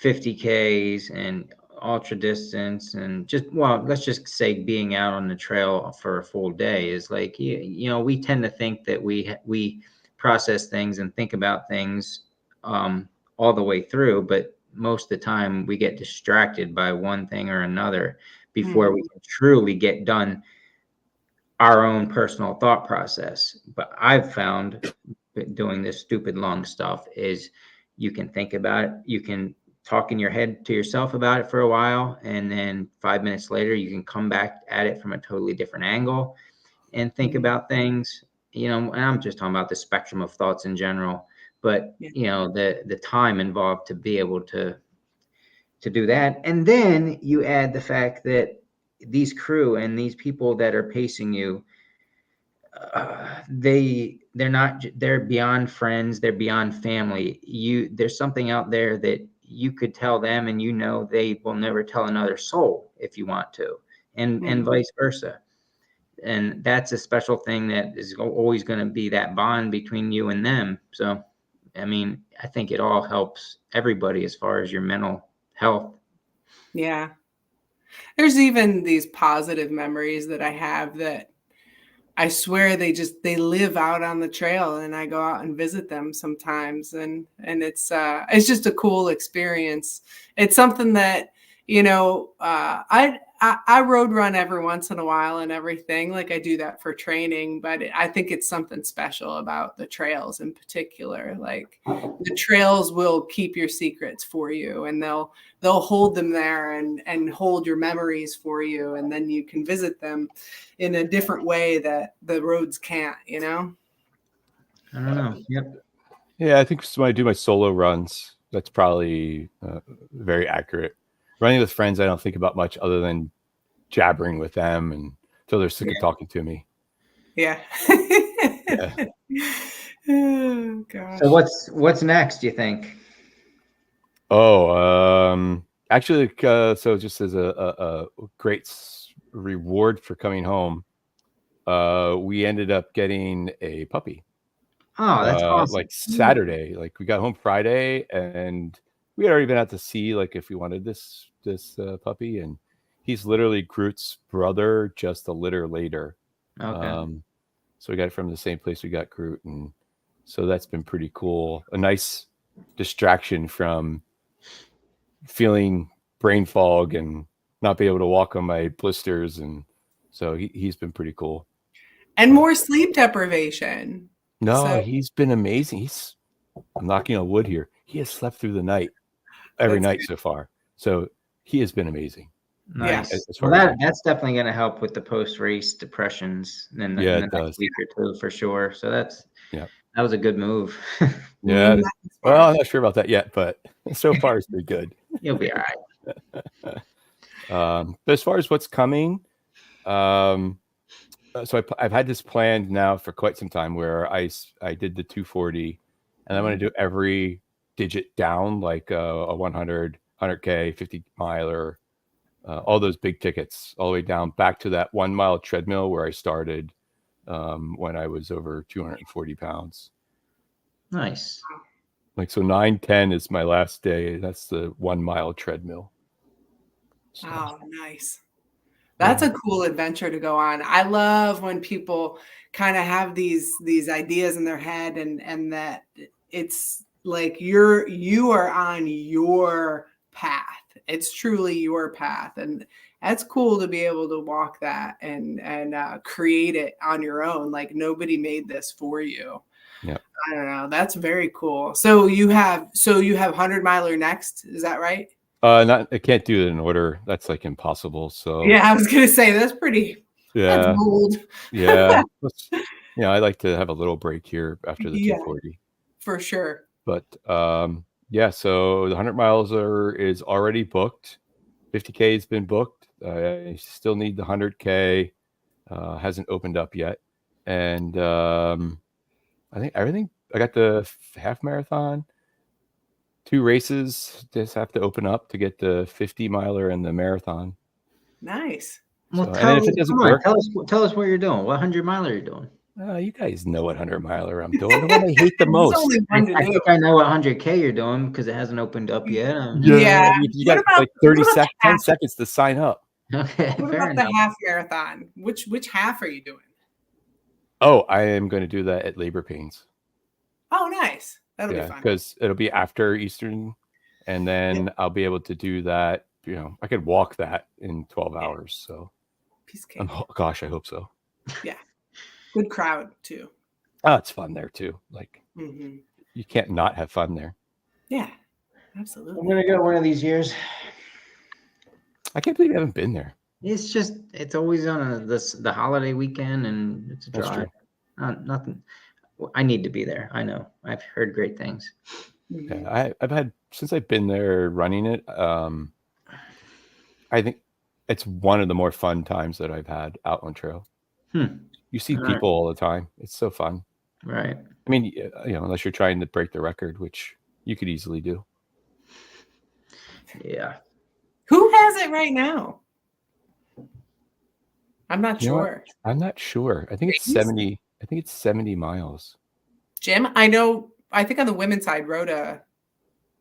50Ks and ultra distance, and let's just say being out on the trail for a full day is like, we tend to think that we process things and think about things all the way through, but most of the time we get distracted by one thing or another before we can truly get done our own personal thought process. But I've found doing this stupid long stuff is you can think about it, you can talk in your head to yourself about it for a while, and then 5 minutes later you can come back at it from a totally different angle and think about things, and I'm just talking about the spectrum of thoughts in general, but the time involved to be able to do that. And then you add the fact that these crew and these people that are pacing you, they're beyond friends, they're beyond family. There's something out there that you could tell them, and they will never tell another soul if you want to, and vice versa. And that's a special thing that is always going to be that bond between you and them. So I mean, I think it all helps everybody as far as your mental health. Yeah. There's even these positive memories that I have that I swear they live out on the trail, and I go out and visit them sometimes. And it's just a cool experience. It's something that, I road run every once in a while and everything. Like I do that for training, but I think it's something special about the trails in particular. Like the trails will keep your secrets for you, and they'll hold them there and hold your memories for you. And then you can visit them in a different way that the roads can't, I don't know. Yep. Yeah, I think when I do my solo runs, that's probably very accurate. Running with friends, I don't think about much other than jabbering with them until they're sick of talking to me. Yeah. Oh, gosh. So what's next, do you think? Actually, so just as a great reward for coming home, we ended up getting a puppy. Oh, that's awesome. Like Saturday. Like we got home Friday, and we had already been out to see like if we wanted this puppy, and he's literally Groot's brother, just a litter later. Okay. So we got it from the same place we got Groot, and so that's been pretty cool. A nice distraction from feeling brain fog and not be able to walk on my blisters, and so he's been pretty cool. And more sleep deprivation. No, So- he's been amazing. I'm knocking on wood here. He has slept through the night every night so far. So he has been amazing. Nice. Yeah. Well, that's definitely going to help with the post-race depressions in the next week or two for sure. So that was a good move. Yeah. Well, I'm not sure about that yet, but so far it's been good. You'll be all right. But as far as what's coming, so I've had this planned now for quite some time where I did the 240, and I'm going to do every digit down, like a 100, 100K, 50 miler, all those big tickets, all the way down back to that 1 mile treadmill where I started when I was over 240 pounds. Nice. Like, so 9-10 is my last day. That's the 1 mile treadmill. So. Oh, nice. That's a cool adventure to go on. I love when people kind of have these ideas in their head and that it's like you are on your path. It's truly your path. And that's cool to be able to walk that and create it on your own. Like nobody made this for you. Yeah. I don't know. That's very cool. So you have 100 miler next. Is that right? I can't do it in order. That's like impossible. So yeah, I was gonna say that's pretty. Yeah, that's bold. Yeah. I like to have a little break here after the 240 for sure. But so the 100 miles is already booked. 50K has been booked. I still need the 100K. Hasn't opened up yet, and I think everything. I got the half marathon. 2 races just have to open up to get the 50 miler and the marathon. Nice. Well, tell us what you're doing. What 100 miler you're doing? You guys know what 100 miler I'm doing. The one I hate the most. I think I know what 100K you're doing because it hasn't opened up yet. You got like 10 seconds to sign up. Okay. What about the half marathon? Which half are you doing? Oh, I am going to do that at Labor Pains. Oh, nice. That'll be fun. Because it'll be after Eastern, and then I'll be able to do that. I could walk that in 12 hours. So, piece of cake. Gosh, I hope so. Yeah, good crowd too. Oh, it's fun there too. Like you can't not have fun there. Yeah, absolutely. I'm gonna go one of these years. I can't believe you haven't been there. It's always on the holiday weekend, and it's a drive. Nothing. I need to be there. I know. I've heard great things. Yeah, I've had since I've been there running it. I think it's one of the more fun times that I've had out on trail. You see people all the time. It's so fun. Right. I mean, unless you're trying to break the record, which you could easily do. Yeah. Who has it right now? I'm not sure. I'm not sure. I think it's 70. I think it's 70 miles. Jim, I know. I think on the women's side, Rhoda.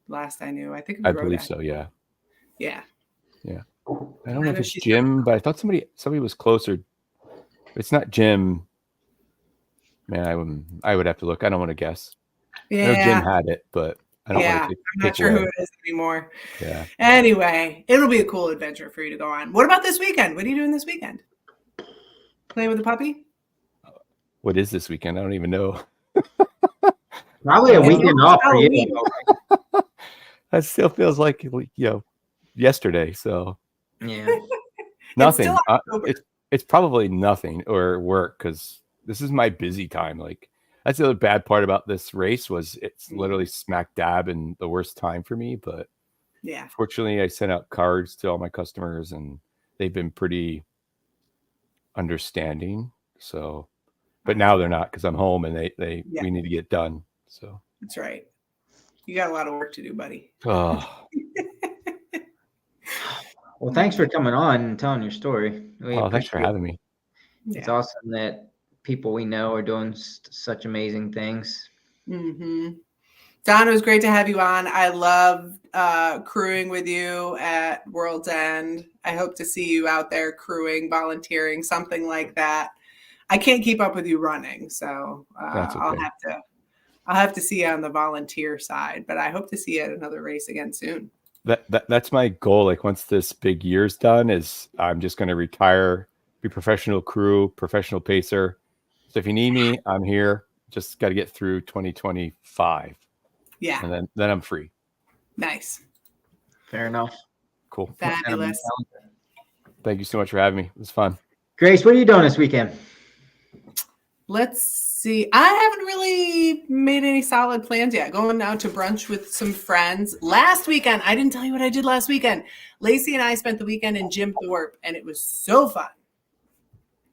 Last I knew, I believe so. Yeah. Yeah. Yeah. I don't know if it's Jim, but I thought somebody was closer. It's not Jim. Man, I would have to look. I don't want to guess. Yeah. I know Jim had it, but I don't want to I'm not sure who it is anymore. Yeah. Anyway, it'll be a cool adventure for you to go on. What about this weekend? What are you doing this weekend? Playing with the puppy? What is this weekend? I don't even know. Probably a weekend off for you. That still feels like yesterday. So yeah, nothing. It's probably nothing or work because this is my busy time. Like that's the other bad part about this race was it's literally smack dab in the worst time for me. But fortunately, I sent out cards to all my customers and they've been pretty understanding. So. But now they're not because I'm home and we need to get done. So that's right. You got a lot of work to do, buddy. Oh. Well, thanks for coming on and telling your story. Thanks for having me. It's awesome that people we know are doing such amazing things. Mm-hmm. Don, it was great to have you on. I love crewing with you at World's End. I hope to see you out there crewing, volunteering, something like that. I can't keep up with you running, so That's okay. I'll have to see you on the volunteer side. But I hope to see you at another race again soon. That's my goal. Like once this big year's done, is I'm just going to retire, be professional crew, professional pacer. So if you need me, I'm here. Just got to get through 2025. Yeah. And then I'm free. Nice. Fair enough. Cool. Fabulous. Thank you so much for having me. It was fun. Grace, what are you doing this weekend? Let's see. I haven't really made any solid plans yet. Going out to brunch with some friends. Last weekend, I didn't tell you what I did last weekend. Lacey and I spent the weekend in Jim Thorpe, and it was so fun.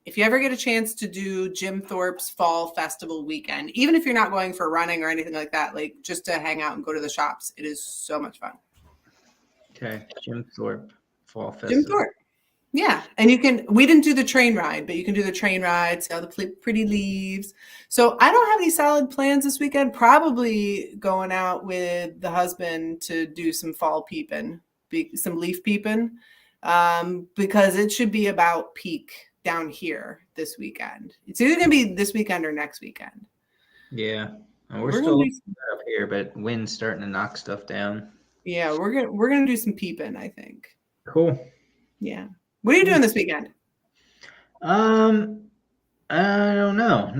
If you ever get a chance to do Jim Thorpe's Fall Festival weekend, even if you're not going for running or anything like that, like just to hang out and go to the shops, it is so much fun. Okay, Jim Thorpe Fall Festival. Jim Thorpe. Yeah. And we didn't do the train ride, but you can do the train ride, see all the pretty leaves. So I don't have any solid plans this weekend. Probably going out with the husband to do some fall peeping, some leaf peeping, because it should be about peak down here this weekend. It's either going to be this weekend or next weekend. Yeah. And we're still up here, but wind's starting to knock stuff down. Yeah, we're gonna do some peeping, I think. Cool. Yeah. What are you doing this weekend? I don't know.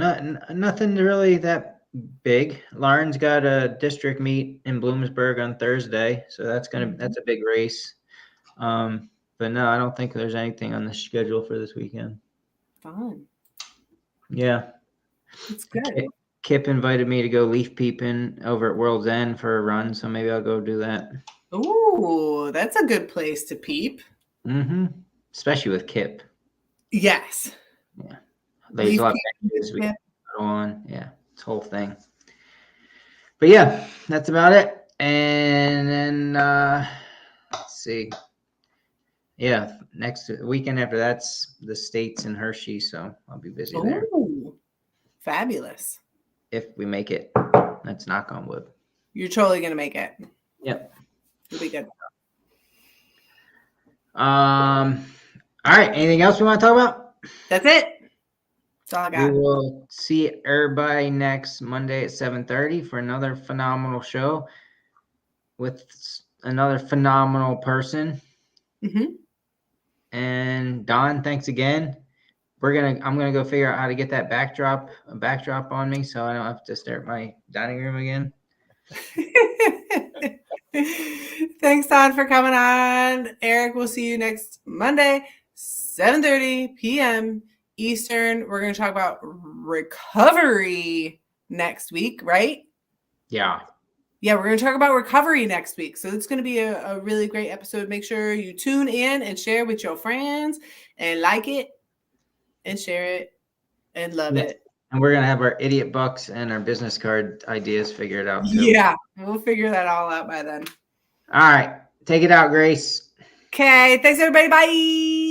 Nothing really that big. Lauren's got a district meet in Bloomsburg on Thursday, so that's a big race. But no, I don't think there's anything on the schedule for this weekend. Fun. Yeah. It's good. Kip invited me to go leaf peeping over at World's End for a run, so maybe I'll go do that. Ooh, that's a good place to peep. Mm-hmm. Especially with Kip. Yes. Yeah. There's a lot of activities we can go on. Yeah, this whole thing. But yeah, that's about it. And then let's see. Yeah, next weekend after that's the States in Hershey, so I'll be busy there. Ooh, fabulous. If we make it. Let's knock on wood. You're totally gonna make it. Yep. It'll be good. All right. Anything else we want to talk about? That's it. That's all I got. We will see everybody next Monday at 7:30 for another phenomenal show with another phenomenal person. Mm-hmm. And Don, thanks again. I'm gonna go figure out how to get that backdrop on me, so I don't have to stare at my dining room again. Thanks, Don, for coming on. Eric, we'll see you next Monday, 7:30 p.m. Eastern. We're going to talk about recovery next week, right? Yeah. Yeah, we're going to talk about recovery next week. So it's going to be a really great episode. Make sure you tune in and share with your friends and like it and share it and love it. And we're going to have our idiot bucks and our business card ideas figured out too. Yeah, we'll figure that all out by then. All right. Take it out, Grace. Okay. Thanks, everybody. Bye.